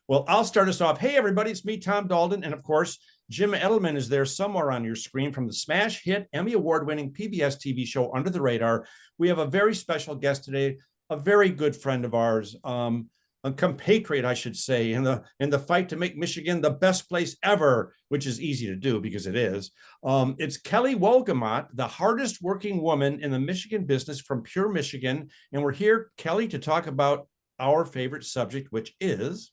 Well, I'll start us off. Hey, everybody, it's me, Tom Daldin. And of course, Jim Edelman is there somewhere on your screen from the smash hit, Emmy Award-winning PBS TV show Under the Radar. We have a very special guest today, a very good friend of ours, a compatriot, I should say, in the fight to make Michigan the best place ever, which is easy to do because it is. It's Kelly Wolgamott, the hardest working woman in the Michigan business from pure Michigan. And we're here, Kelly, to talk about our favorite subject, which is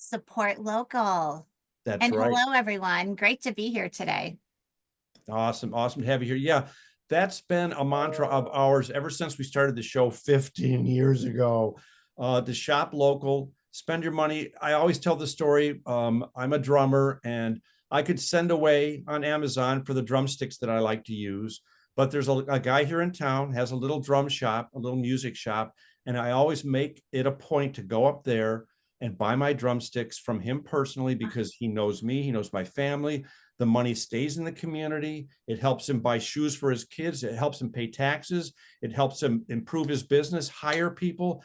support local. That's And right. hello, everyone. Great to be here today. Awesome. Awesome to have you here. Yeah, that's been a mantra of ours ever since we started the show 15 years ago. To shop local, spend your money. I always tell the story. I'm a drummer and I could send away on Amazon for the drumsticks that I like to use. But there's a guy here in town has a little drum shop, a little music shop. And I always make it a point to go up there and buy my drumsticks from him personally because he knows me, he knows my family. The money stays in the community. It helps him buy shoes for his kids. It helps him pay taxes. It helps him improve his business, hire people.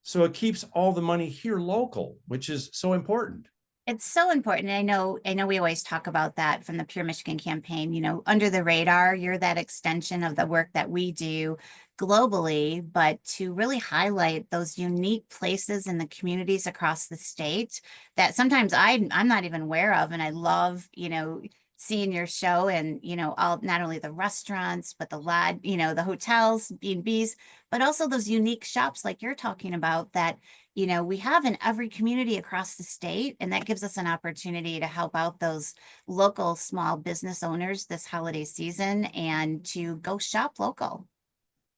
So it keeps all the money here local, which is so important. It's so important. I know we always talk about that from the Pure Michigan campaign, under the radar, you're that extension of the work that we do globally, but to really highlight those unique places in the communities across the state that sometimes I'm not even aware of. And I love, seeing your show and, all not only the restaurants, but the hotels, B&Bs, but also those unique shops like you're talking about that we have in every community across the state, and that gives us an opportunity to help out those local small business owners this holiday season and to go shop local.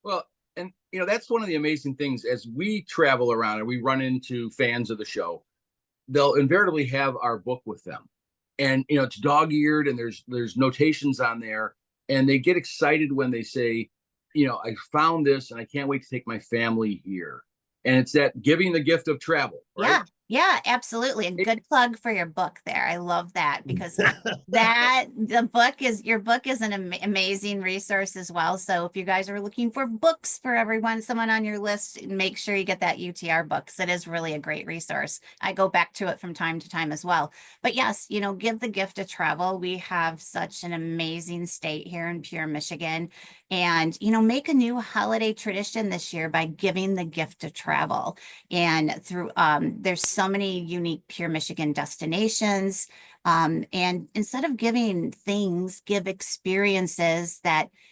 Well, and that's one of the amazing things as we travel around and we run into fans of the show, they'll invariably have our book with them. And it's dog-eared and there's notations on there, and they get excited when they say, I found this and I can't wait to take my family here. And it's that giving the gift of travel, right? Yeah, absolutely. And good plug for your book there. I love that because your book is an amazing resource as well. So if you guys are looking for books for someone on your list, make sure you get that UTR book. It is really a great resource. I go back to it from time to time as well. But yes, give the gift of travel. We have such an amazing state here in Pure Michigan. And, make a new holiday tradition this year by giving the gift of travel. And through there's so many unique Pure Michigan destinations. And instead of giving things, give experiences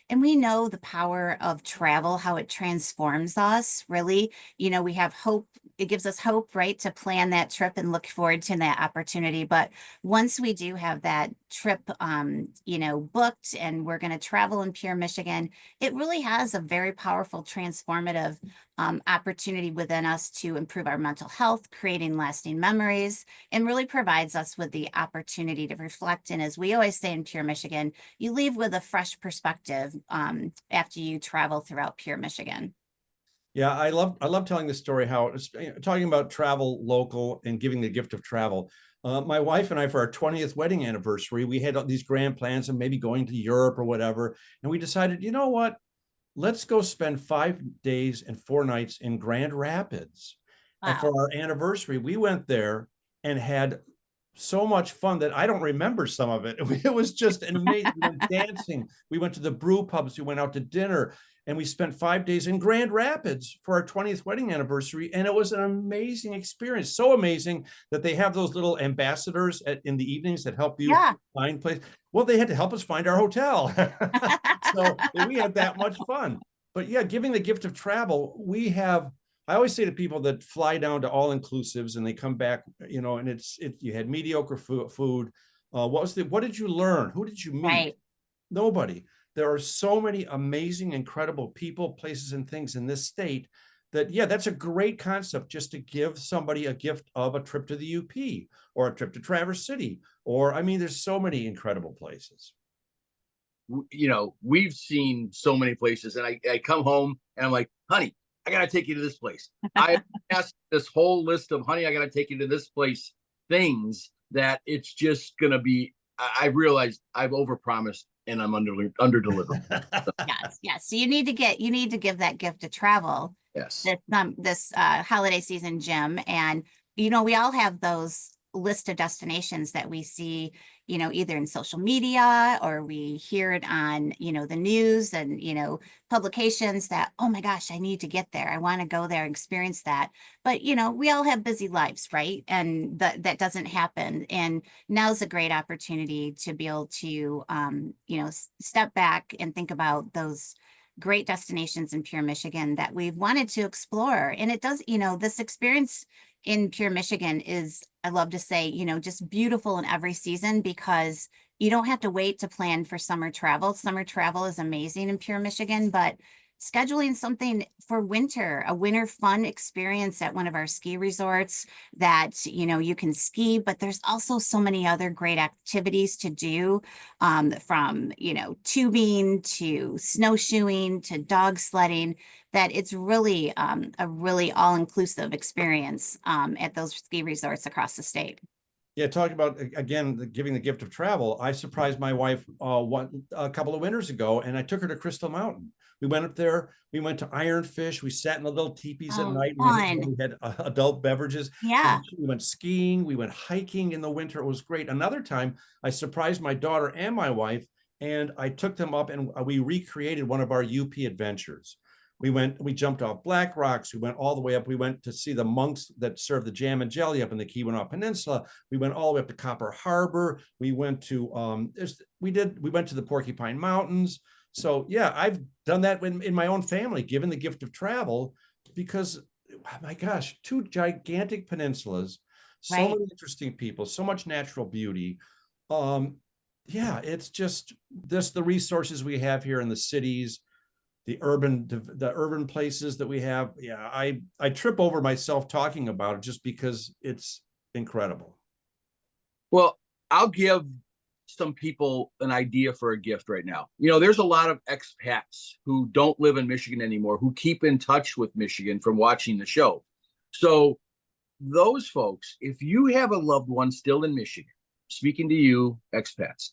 and we know the power of travel, how it transforms us, really. We have hope. It gives us hope, right, to plan that trip and look forward to that opportunity. But once we do have that trip, booked and we're going to travel in Pure Michigan, it really has a very powerful transformative opportunity within us to improve our mental health, creating lasting memories, and really provides us with the opportunity to reflect. And as we always say in Pure Michigan, you leave with a fresh perspective after you travel throughout Pure Michigan. Yeah, I love telling the story how it's talking about travel local and giving the gift of travel. My wife and I, for our 20th wedding anniversary, we had these grand plans of maybe going to Europe or whatever. And we decided, you know what? Let's go spend 5 days and 4 nights in Grand Rapids. Wow. And for our anniversary, we went there and had so much fun that I don't remember some of it. It was just an amazing. We went dancing. We went to the brew pubs. We went out to dinner. And we spent 5 days in Grand Rapids for our 20th wedding anniversary. And it was an amazing experience. So amazing that they have those little ambassadors in the evenings that help you find places. Well, they had to help us find our hotel. So we had that much fun. But yeah, giving the gift of travel, I always say to people that fly down to all inclusives and they come back, and you had mediocre food. What did you learn? Who did you meet? Right. Nobody. There are so many amazing, incredible people, places, and things in this state that's a great concept, just to give somebody a gift of a trip to the UP or a trip to Traverse City. There's so many incredible places. We've seen so many places, and I come home and I'm like, honey, I got to take you to this place. I asked this whole list of, honey, I got to take you to this place, things that it's just going to be, I realized I've overpromised and I'm under delivered. Yes. So you need to give that gift of travel. Yes. This holiday season, Jim. And we all have those list of destinations that we see, either in social media or we hear it on, the news and, publications that, oh my gosh, I need to get there. I want to go there and experience that. But, we all have busy lives, right? And that doesn't happen. And now's a great opportunity to be able to, step back and think about those great destinations in Pure Michigan that we've wanted to explore. And it does, this experience in Pure Michigan is, I love to say, just beautiful in every season because you don't have to wait to plan for summer travel. Summer travel is amazing in Pure Michigan, but scheduling something for winter, a winter fun experience at one of our ski resorts that, you can ski, but there's also so many other great activities to do, from, tubing to snowshoeing to dog sledding, that it's really a really all-inclusive experience at those ski resorts across the state. Yeah, talking about, again, giving the gift of travel. I surprised my wife a couple of winters ago, and I took her to Crystal Mountain. We went up there. We went to Iron Fish. We sat in the little teepees at night. We had adult beverages. Yeah. We went skiing. We went hiking in the winter. It was great. Another time, I surprised my daughter and my wife, and I took them up, and we recreated one of our UP adventures. We jumped off Black Rocks. We went all the way up. We went to see the monks that serve the jam and jelly up in the Keweenaw Peninsula. We went all the way up to Copper Harbor. We went to we went to the Porcupine Mountains. So yeah, I've done that in my own family, given the gift of travel, because oh my gosh, two gigantic peninsulas, so Right. many interesting people, so much natural beauty. Yeah, it's just the resources we have here in the cities, the urban places that we have. Yeah, I trip over myself talking about it just because it's incredible. Well, I'll give some people an idea for a gift right now. There's a lot of expats who don't live in Michigan anymore, who keep in touch with Michigan from watching the show. So those folks, if you have a loved one still in Michigan, speaking to you expats,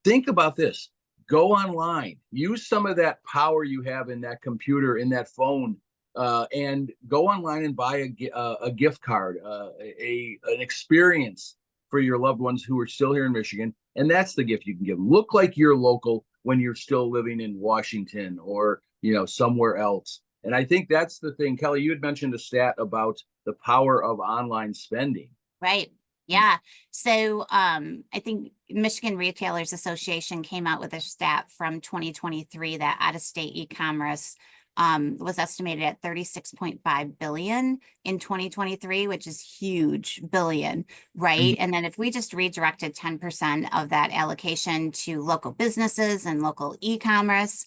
think about this. Go online, use some of that power you have in that computer, in that phone, and go online and buy a gift card, an experience for your loved ones who are still here in Michigan. And that's the gift you can give them. Look like you're local when you're still living in Washington or, somewhere else. And I think that's the thing. Kelly, you had mentioned a stat about the power of online spending. Right. Yeah. So I think Michigan Retailers Association came out with a stat from 2023 that out-of-state e-commerce was estimated at 36.5 billion in 2023, which is huge, billion, right? And then if we just redirected 10% of that allocation to local businesses and local e-commerce,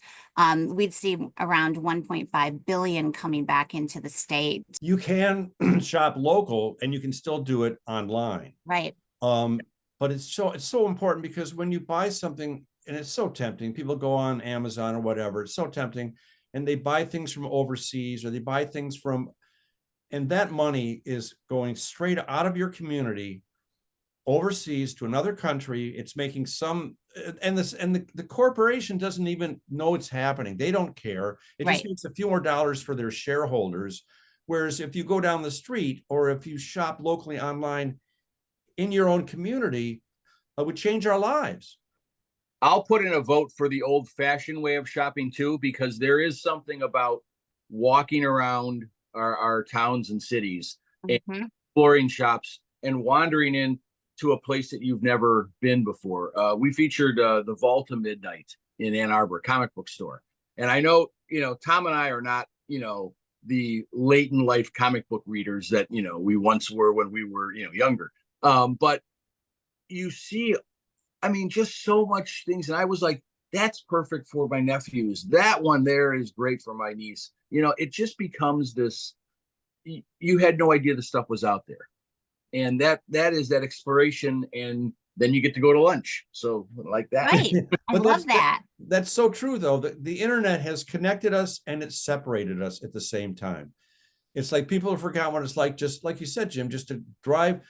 we'd see around 1.5 billion coming back into the state. You can shop local and you can still do it online. Right. But it's so important, because when you buy something, and it's so tempting, people go on Amazon or whatever, it's so tempting, and they buy things from overseas, or they buy things and that money is going straight out of your community overseas to another country. It's making the corporation doesn't even know it's happening. They don't care. It just makes a few more dollars for their shareholders. Whereas if you go down the street, or if you shop locally online in your own community, it would change our lives. I'll put in a vote for the old-fashioned way of shopping too, because there is something about walking around our towns and cities and exploring shops and wandering into a place that you've never been before. We featured the Volta Midnight in Ann Arbor comic book store. And I know, Tom and I are not, the late in life comic book readers that, we once were when we were, younger. But you see, just so much things. And I was like, that's perfect for my nephews. That one there is great for my niece. It just becomes this, you had no idea the stuff was out there. And that is that exploration. And then you get to go to lunch. So like that. Right. I love that. That's so true, though. The internet has connected us and it's separated us at the same time. It's like people have forgotten what it's like, just like you said, Jim, just to drive.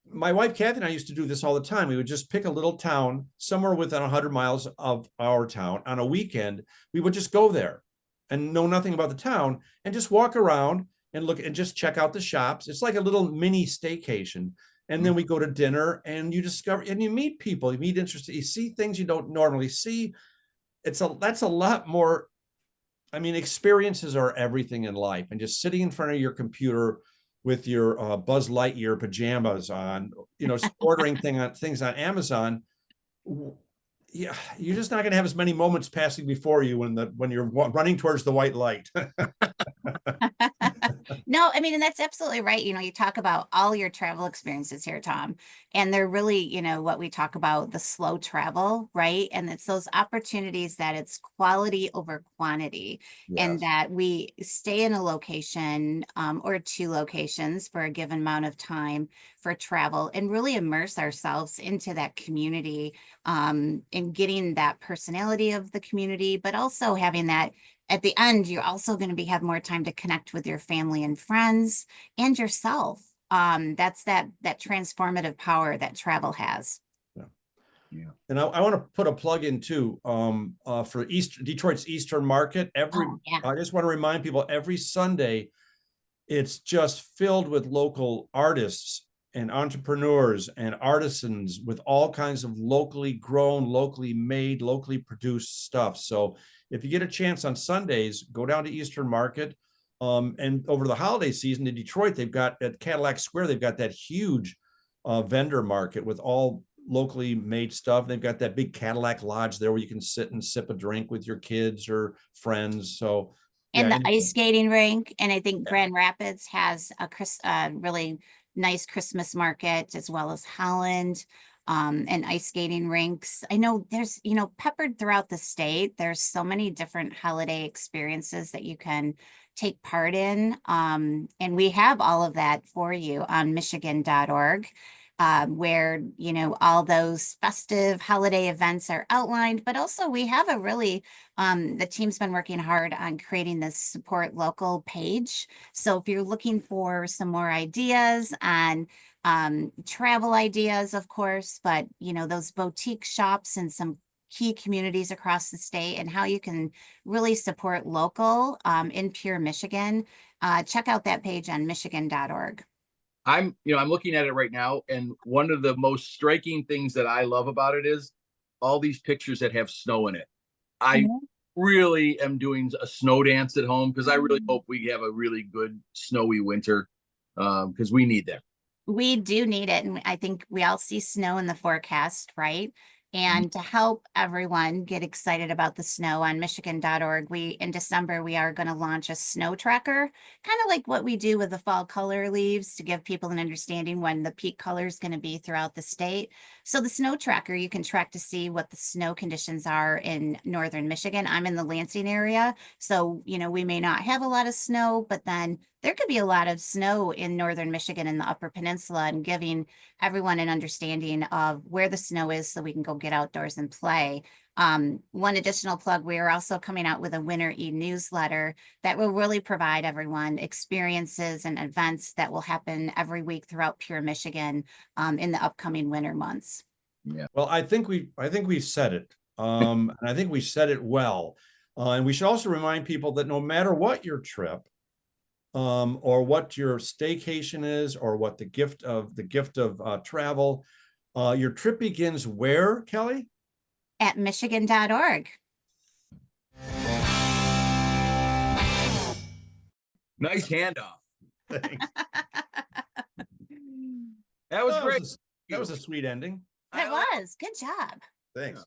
My wife, Kathy, and I used to do this all the time. We would just pick a little town somewhere within 100 miles of our town on a weekend. We would just go there and know nothing about the town and just walk around and look and just check out the shops. It's like a little mini staycation. And then we go to dinner and you discover and you meet people, you meet interested, you see things you don't normally see. That's a lot more. I mean, experiences are everything in life. And just sitting in front of your computer with your Buzz Lightyear pajamas on, ordering things on Amazon, yeah, you're just not going to have as many moments passing before you when you're running towards the white light. No, I mean, and that's absolutely right. You talk about all your travel experiences here, Tom, and they're really, what we talk about, the slow travel, right? And it's those opportunities that it's quality over quantity, and Yes. that we stay in a location or two locations for a given amount of time for travel and really immerse ourselves into that community, and getting that personality of the community, but also having that at the end, you're also going to have more time to connect with your family and friends and yourself. That's that transformative power that travel has. Yeah. And I want to put a plug in too, for Detroit's Eastern Market. Yeah. I just want to remind people, every Sunday, it's just filled with local artists and entrepreneurs and artisans with all kinds of locally grown, locally made, locally produced stuff. So if you get a chance on Sundays, go down to Eastern Market. And over the holiday season in Detroit, they've got at Cadillac Square, they've got that huge vendor market with all locally made stuff. They've got that big Cadillac Lodge there where you can sit and sip a drink with your kids or friends. So And yeah, the ice skating rink, and I think Grand Rapids has a really nice Christmas market, as well as Holland, and ice skating rinks. I know there's, peppered throughout the state, there's so many different holiday experiences that you can take part in. And we have all of that for you on Michigan.org. Where, all those festive holiday events are outlined, but also we have a really, the team's been working hard on creating this support local page. So if you're looking for some more ideas on travel ideas, of course, but those boutique shops and some key communities across the state and how you can really support local in pure Michigan, check out that page on Michigan.org. I'm looking at it right now, and one of the most striking things that I love about it is all these pictures that have snow in it. I really am doing a snow dance at home because I really hope we have a really good snowy winter, because we need that. We do need it. And I think we all see snow in the forecast, right? And to help everyone get excited about the snow on Michigan.org, in December, we are going to launch a snow tracker, kind of like what we do with the fall color leaves to give people an understanding when the peak color is going to be throughout the state. So the snow tracker, you can track to see what the snow conditions are in northern Michigan. I'm in the Lansing area, so, we may not have a lot of snow, but then there could be a lot of snow in northern Michigan and the Upper Peninsula, and giving everyone an understanding of where the snow is so we can go get outdoors and play. One additional plug, we are also coming out with a winter e-newsletter that will really provide everyone experiences and events that will happen every week throughout pure Michigan in the upcoming winter months. Yeah. Well, I think we've said it. And I think we said it well. And we should also remind people that no matter what your trip, or what your staycation is, or what the gift of travel, your trip begins where, Kelly? At Michigan.org. Nice handoff. Thanks. That was great. That was a sweet ending. That was good job. Thanks.